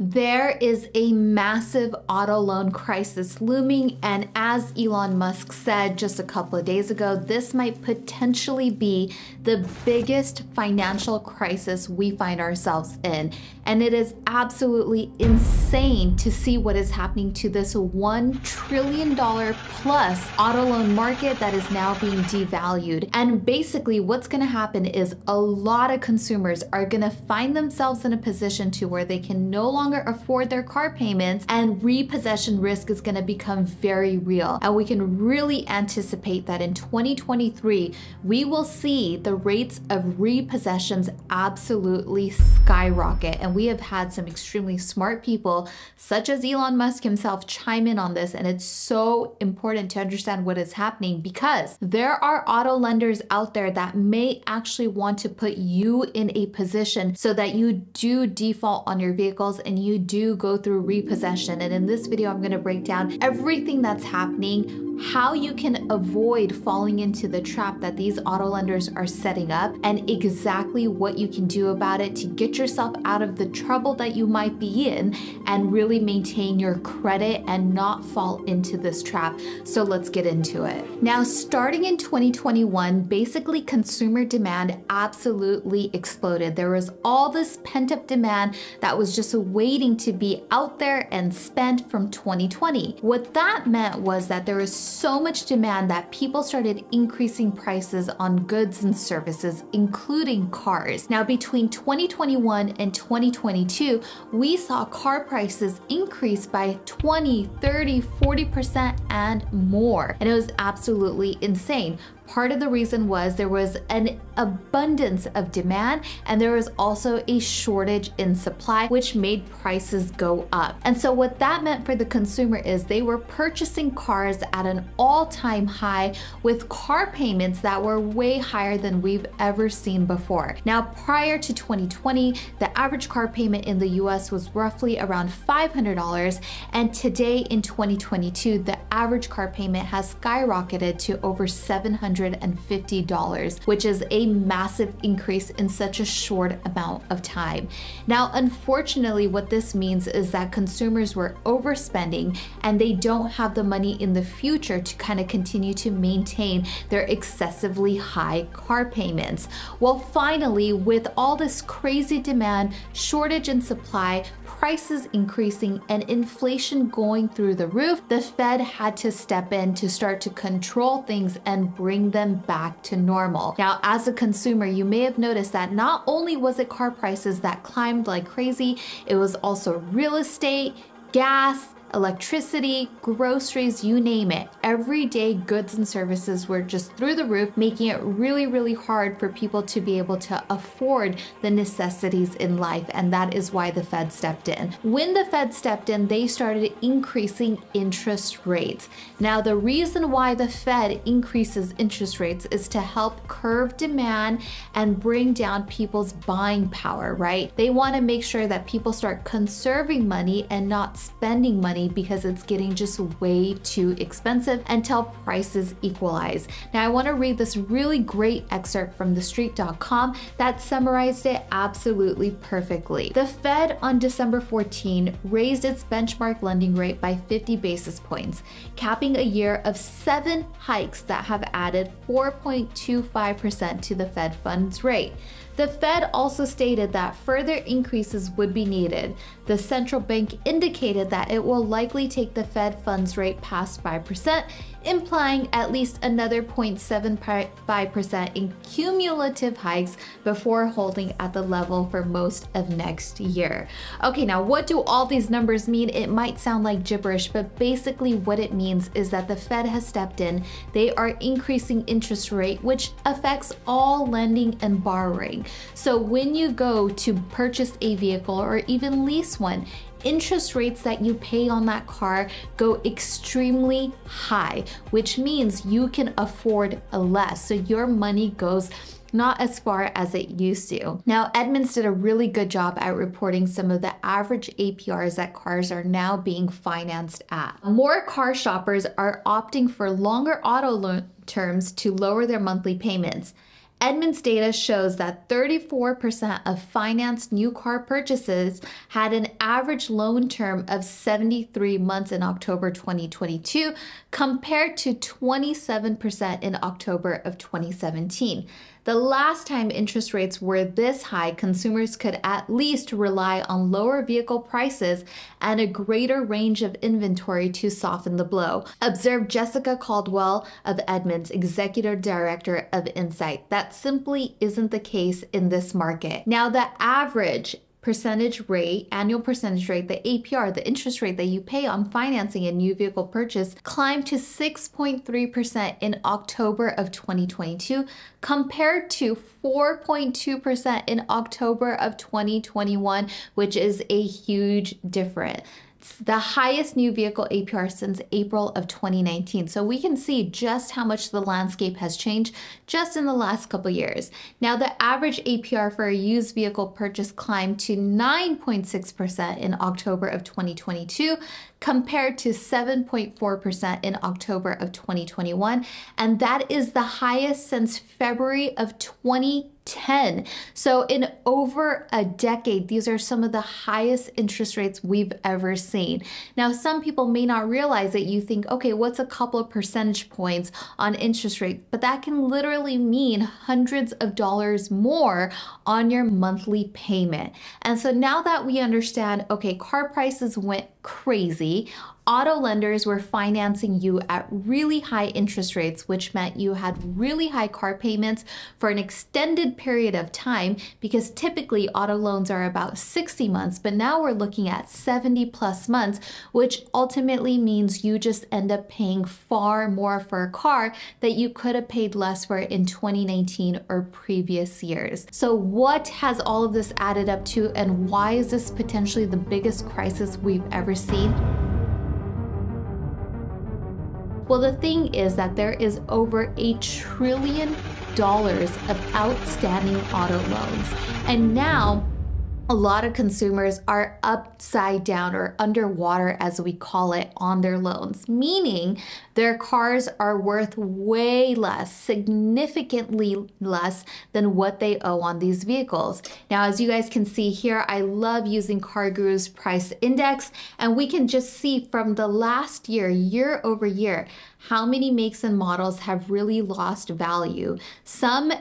There is a massive auto loan crisis looming, and as Elon Musk said just a couple of days ago, this might potentially be the biggest financial crisis we find ourselves in. And it is absolutely insane to see what is happening to this $1 trillion plus auto loan market that is now being devalued. And basically what's going to happen is a lot of consumers are going to find themselves in a position to where they can no longer afford their car payments, and repossession risk is going to become very real. And we can really anticipate that in 2023, we will see the rates of repossessions absolutely skyrocket. And we have had some extremely smart people, such as Elon Musk himself, chime in on this. And it's so important to understand what is happening, because there are auto lenders out there that may actually want to put you in a position so that you do default on your vehicles and you do go through repossession. And in this video, I'm going to break down everything that's happening, how you can avoid falling into the trap that these auto lenders are setting up, and exactly what you can do about it to get yourself out of the trouble that you might be in and really maintain your credit and not fall into this trap. So let's get into it. Now, starting in 2021, basically consumer demand absolutely exploded. There was all this pent-up demand that was just waiting to be out there and spent from 2020. What that meant was that there was so much demand that people started increasing prices on goods and services, including cars. Now, between 2021 and 2022, we saw car prices increase by 20, 30, 40% and more. And it was absolutely insane. Part of the reason was there was an abundance of demand, and there was also a shortage in supply, which made prices go up. And so what that meant for the consumer is they were purchasing cars at an all-time high with car payments that were way higher than we've ever seen before. Now, prior to 2020, the average car payment in the US was roughly around $500, and today in 2022, the average car payment has skyrocketed to over $750, which is a massive increase in such a short amount of time. Now, unfortunately, what this means is that consumers were overspending and they don't have the money in the future to kind of continue to maintain their excessively high car payments. Well, finally, with all this crazy demand, shortage in supply, prices increasing, and inflation going through the roof, the Fed had to step in to start to control things and bring them back to normal. Now, as a consumer, you may have noticed that not only was it car prices that climbed like crazy, it was also real estate, gas, electricity, groceries, you name it. Everyday goods and services were just through the roof, making it really, really hard for people to be able to afford the necessities in life. And that is why the Fed stepped in. When the Fed stepped in, they started increasing interest rates. Now, the reason why the Fed increases interest rates is to help curb demand and bring down people's buying power, right? They want to make sure that people start conserving money and not spending money because it's getting just way too expensive until prices equalize. Now, I want to read this really great excerpt from TheStreet.com that summarized it absolutely perfectly. The Fed on December 14 raised its benchmark lending rate by 50 basis points, capping a year of 7 hikes that have added 4.25% to the Fed funds rate. The Fed also stated that further increases would be needed. The central bank indicated that it will likely take the Fed funds rate past 5%, implying at least another 0.75% in cumulative hikes before holding at the level for most of next year. Okay, now what do all these numbers mean? It might sound like gibberish, but basically what it means is that the Fed has stepped in. They are increasing interest rate, which affects all lending and borrowing. So when you go to purchase a vehicle or even lease one, interest rates that you pay on that car go extremely high, which means you can afford less. So your money goes not as far as it used to. Now, Edmunds did a really good job at reporting some of the average APRs that cars are now being financed at. More car shoppers are opting for longer auto loan terms to lower their monthly payments. Edmunds data shows that 34% of financed new car purchases had an average loan term of 73 months in October 2022, compared to 27% in October of 2017. The last time interest rates were this high, consumers could at least rely on lower vehicle prices and a greater range of inventory to soften the blow, observed Jessica Caldwell of Edmunds, Executive Director of Insight. That simply isn't the case in this market. Now, the average percentage rate, annual percentage rate, the APR, the interest rate that you pay on financing a new vehicle purchase, climbed to 6.3% in October of 2022, compared to 4.2% in October of 2021, which is a huge difference. The highest new vehicle APR since April of 2019. So we can see just how much the landscape has changed just in the last couple years. Now, the average APR for a used vehicle purchase climbed to 9.6% in October of 2022, compared to 7.4% in October of 2021. And that is the highest since February of 2010. So in over a decade, these are some of the highest interest rates we've ever seen. Now, some people may not realize that. You think, okay, what's a couple of percentage points on interest rate? But that can literally mean hundreds of dollars more on your monthly payment. And so now that we understand, okay, car prices went crazy, auto lenders were financing you at really high interest rates, which meant you had really high car payments for an extended period of time, because typically auto loans are about 60 months, but now we're looking at 70 plus months, which ultimately means you just end up paying far more for a car that you could have paid less for in 2019 or previous years. So what has all of this added up to, and why is this potentially the biggest crisis we've ever seen? Well, the thing is that there is over $1 trillion of outstanding auto loans. And now a lot of consumers are upside down, or underwater as we call it, on their loans, meaning their cars are worth way less, significantly less than what they owe on these vehicles. Now, as you guys can see here, I love using CarGurus price index, and we can just see from the last year, year over year, how many makes and models have really lost value. Some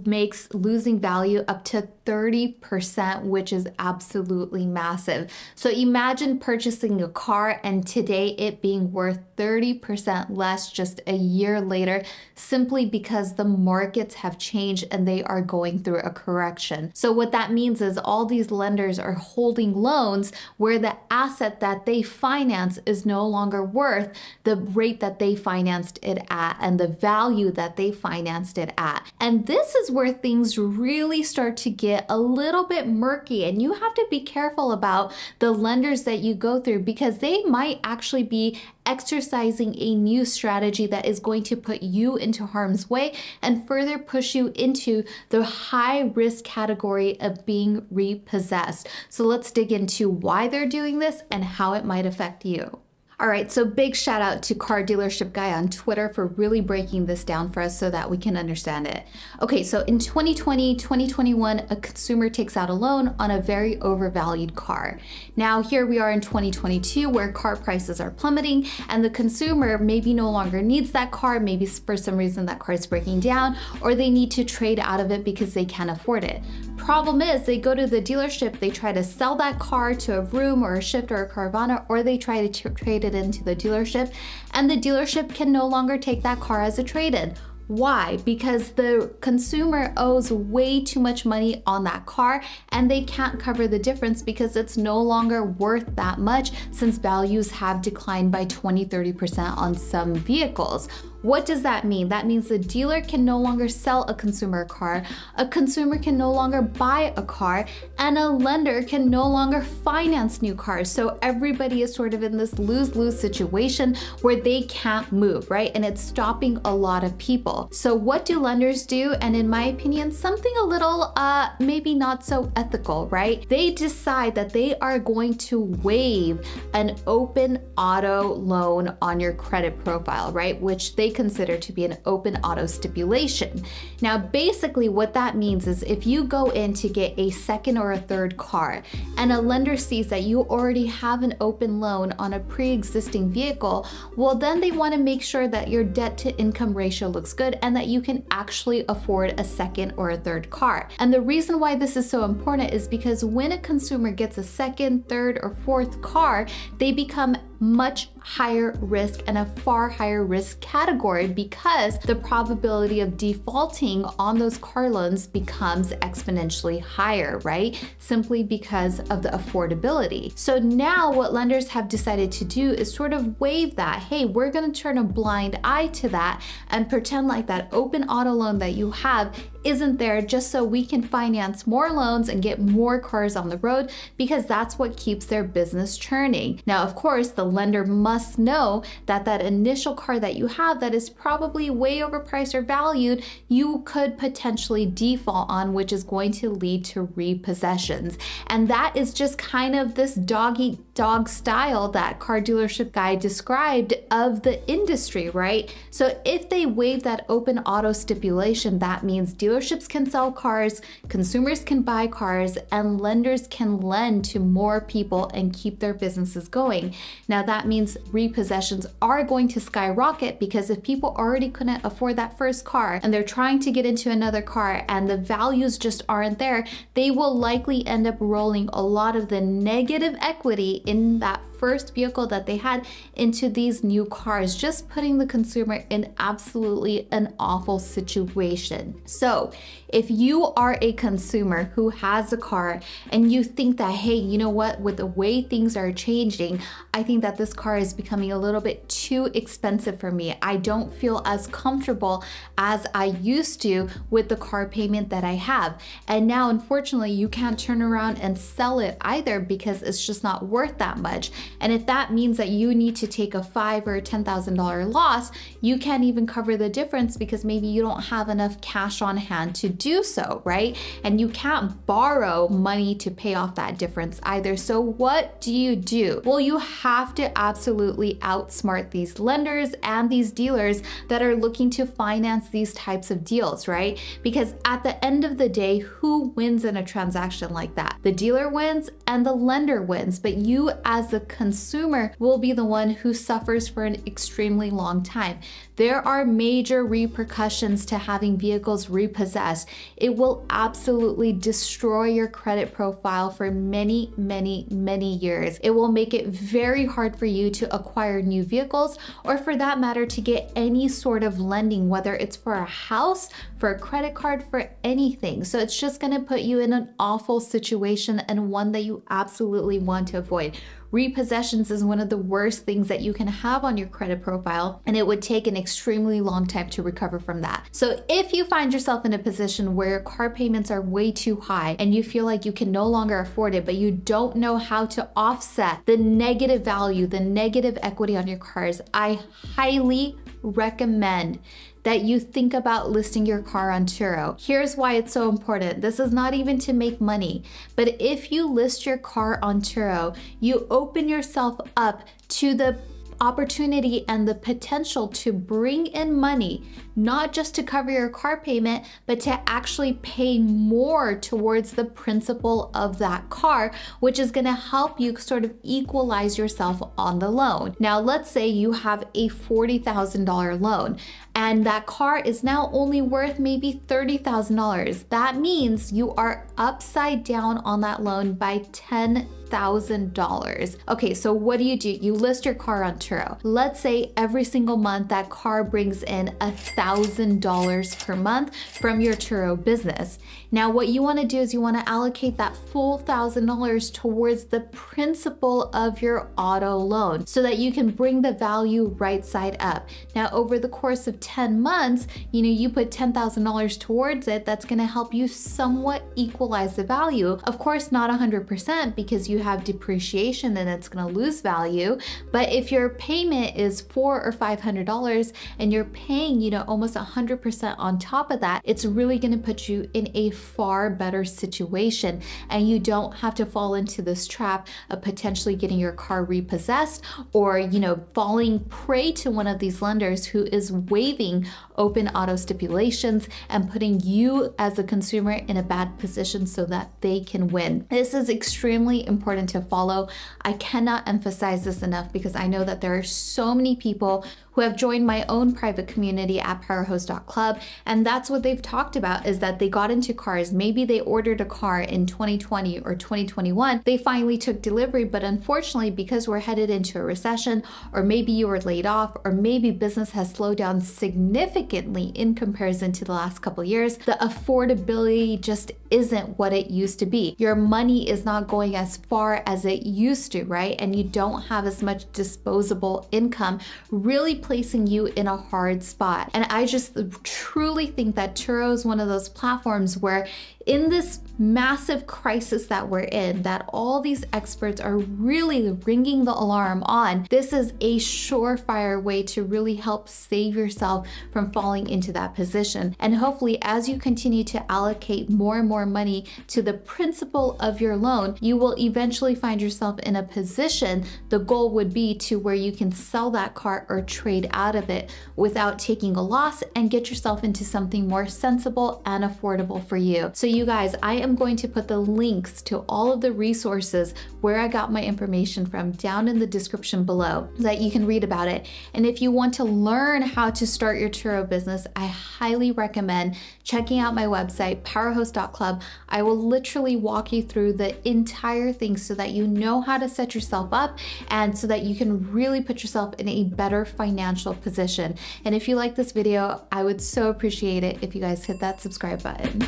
makes losing value up to 30%, which is absolutely massive. So imagine purchasing a car and today it being worth 30% less just a year later, simply because the markets have changed and they are going through a correction. So what that means is all these lenders are holding loans where the asset that they finance is no longer worth the rate that they financed it at and the value that they financed it at. And this is where things really start to get a little bit murky, and you have to be careful about the lenders that you go through, because they might actually be exercising a new strategy that is going to put you into harm's way and further push you into the high risk category of being repossessed. So let's dig into why they're doing this and how it might affect you. All right, so big shout out to Car Dealership Guy on Twitter for really breaking this down for us so that we can understand it. Okay, so in 2020, 2021, a consumer takes out a loan on a very overvalued car. Now here we are in 2022 where car prices are plummeting and the consumer maybe no longer needs that car, maybe for some reason that car is breaking down, or they need to trade out of it because they can't afford it. Problem is, they go to the dealership, they try to sell that car to a Vroom or a Shift or a Carvana, or they try to trade it into the dealership, and the dealership can no longer take that car as a trade-in. Why? Because the consumer owes way too much money on that car and they can't cover the difference because it's no longer worth that much, since values have declined by 20-30% on some vehicles. What does that mean? That means the dealer can no longer sell a consumer car, a consumer can no longer buy a car, and a lender can no longer finance new cars. So everybody is sort of in this lose-lose situation where they can't move, right? And it's stopping a lot of people. So what do lenders do? And in my opinion, something a little maybe not so ethical, right? They decide that they are going to waive an open auto loan on your credit profile, right? Which they they consider to be an open auto stipulation. Now, basically what that means is if you go in to get a second or a third car and a lender sees that you already have an open loan on a pre-existing vehicle, well, then they want to make sure that your debt to income ratio looks good and that you can actually afford a second or a third car. And the reason why this is so important is because when a consumer gets a second, third, or fourth car, they become much higher risk and a far higher risk category because the probability of defaulting on those car loans becomes exponentially higher, right? Simply because of the affordability. So now what lenders have decided to do is sort of waive that. Hey, we're going to turn a blind eye to that and pretend like that open auto loan that you have isn't there, just so we can finance more loans and get more cars on the road, because that's what keeps their business churning. Now, of course, the lender must know that that initial car that you have that is probably way overpriced or valued, you could potentially default on, which is going to lead to repossessions. And that is just kind of this dog-eat-dog style that Car Dealership Guy described of the industry, right? So if they waive that open auto stipulation, that means dealerships can sell cars, consumers can buy cars, and lenders can lend to more people and keep their businesses going. Now that means repossessions are going to skyrocket, because if people already couldn't afford that first car and they're trying to get into another car and the values just aren't there, they will likely end up rolling a lot of the negative equity in that first vehicle that they had into these new cars, just putting the consumer in absolutely an awful situation. So if you are a consumer who has a car and you think that, hey, you know what, with the way things are changing, I think that this car is becoming a little bit too expensive for me. I don't feel as comfortable as I used to with the car payment that I have. And now, unfortunately, you can't turn around and sell it either because it's just not worth that much. And if that means that you need to take a $5,000 or $10,000 loss, you can't even cover the difference because maybe you don't have enough cash on hand to do so, right? And you can't borrow money to pay off that difference either. So what do? Well, you have to absolutely outsmart these lenders and these dealers that are looking to finance these types of deals, right? Because at the end of the day, who wins in a transaction like that? The dealer wins and the lender wins, but you as the consumer will be the one who suffers for an extremely long time. There are major repercussions to having vehicles repossessed. It will absolutely destroy your credit profile for many, many, many years. It will make it very hard for you to acquire new vehicles, or for that matter, to get any sort of lending, whether it's for a house, for a credit card, for anything. So it's just gonna put you in an awful situation, and one that you absolutely want to avoid. Repossessions is one of the worst things that you can have on your credit profile, and it would take an extremely long time to recover from that. So if you find yourself in a position where your car payments are way too high and you feel like you can no longer afford it, but you don't know how to offset the negative value, the negative equity on your cars, I highly recommend that you think about listing your car on Turo. Here's why it's so important. This is not even to make money, but if you list your car on Turo, you open yourself up to the opportunity and the potential to bring in money, not just to cover your car payment, but to actually pay more towards the principal of that car, which is gonna help you sort of equalize yourself on the loan. Now, let's say you have a $40,000 loan and that car is now only worth maybe $30,000. That means you are upside down on that loan by $10,000. Okay, so what do? You list your car on Turo. Let's say every single month that car brings in $1,000 per month from your Turo business. Now, what you want to do is you want to allocate that full $1,000 towards the principal of your auto loan so that you can bring the value right side up. Now, over the course of 10 months, you put $10,000 towards it. That's going to help you somewhat equalize the value. Of course, not 100%, because you you have depreciation, then it's going to lose value. But if your payment is $400 or $500 and you're paying, you know, almost 100% on top of that, it's really going to put you in a far better situation. And you don't have to fall into this trap of potentially getting your car repossessed, or, you know, falling prey to one of these lenders who is waiving open auto stipulations and putting you as a consumer in a bad position so that they can win. This is extremely important to follow. I cannot emphasize this enough because I know that there are so many people who have joined my own private community at powerhost.club, and that's what they've talked about, is that they got into cars. Maybe they ordered a car in 2020 or 2021. They finally took delivery, but unfortunately, because we're headed into a recession, or maybe you were laid off, or maybe business has slowed down significantly in comparison to the last couple of years, the affordability just isn't what it used to be. Your money is not going as far as it used to, right? And you don't have as much disposable income, really placing you in a hard spot. And I just truly think that Turo is one of those platforms where, in this massive crisis that we're in, that all these experts are really ringing the alarm on, this is a surefire way to really help save yourself from falling into that position. And hopefully, as you continue to allocate more and more money to the principal of your loan, you will eventually find yourself in a position, the goal would be to where you can sell that car or trade out of it without taking a loss and get yourself into something more sensible and affordable for you. So you guys, I am going to put the links to all of the resources where I got my information from down in the description below so that you can read about it. And if you want to learn how to start your Turo business, I highly recommend checking out my website, powerhost.club. I will literally walk you through the entire thing so that you know how to set yourself up and so that you can really put yourself in a better financial position. And if you like this video, I would so appreciate it if you guys hit that subscribe button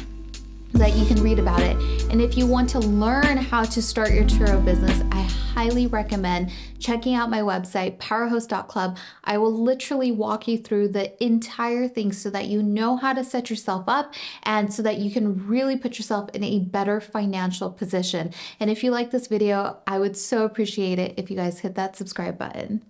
so that you can read about it. And if you want to learn how to start your Turo business, I highly recommend checking out my website, powerhost.club. I will literally walk you through the entire thing so that you know how to set yourself up and so that you can really put yourself in a better financial position. And if you like this video, I would so appreciate it if you guys hit that subscribe button.